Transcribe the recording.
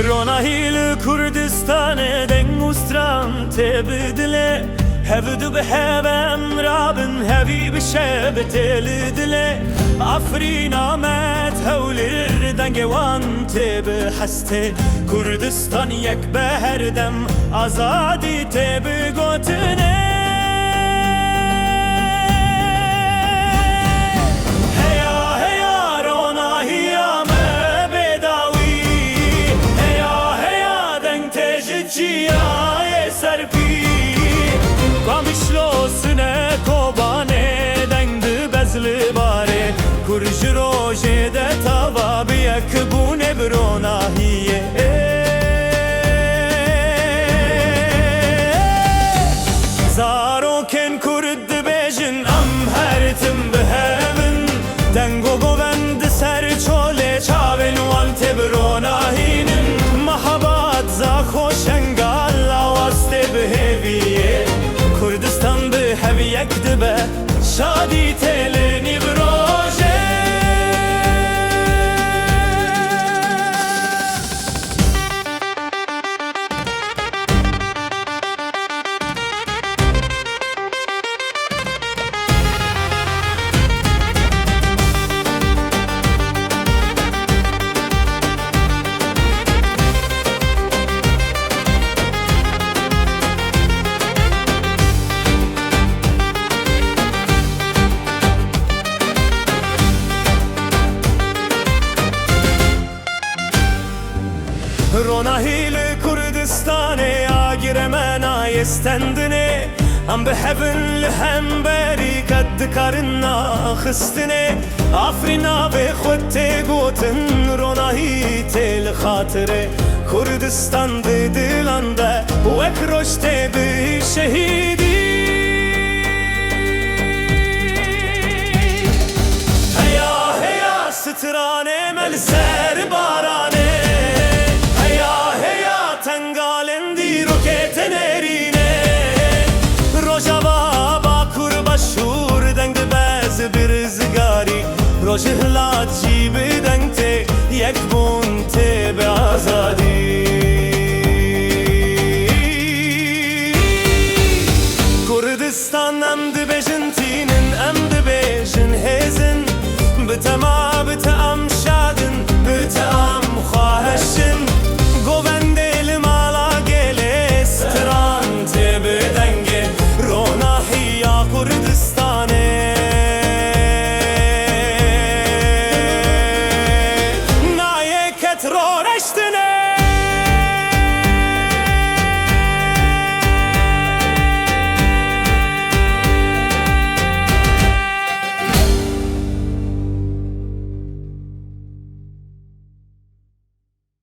روناهیل کردستان دنگوستران تبدله هفدو به هبم رابن هوی بشه بتل دله آفرین آمد هولر دنگوان تب حسته کردستان یک بهردم آزادی تب گوتنه Ciaye serpi Kamışlosune kobane dengdi bezli bare Kurj roje de tava biyak bu ne bronahiye Zaroken kurd bejin am hertim behevin Dengo govend ser çole çaven wante bronahinin Mahabat za خوشنگال آواسته به هویه کردستان به هویه کدبه شادی تلنی بروژه روناهیل کردستانه آگرمن آیستندنه هم به هفن لهم بری کد کارنا خستنه آفرینا به خود تگوتن روناهی تل خاطره کردستان ده دلانده وک رشته به شهیدی هیا هیا سترانه مل سر بارانه تنگالندی روکت نرینه روژاوا با کرباشور دنگ باز برزگاری روژ هلات جی بدنگ ته یک بون ته به آزادی کردستان امد بجن تینن امد بجن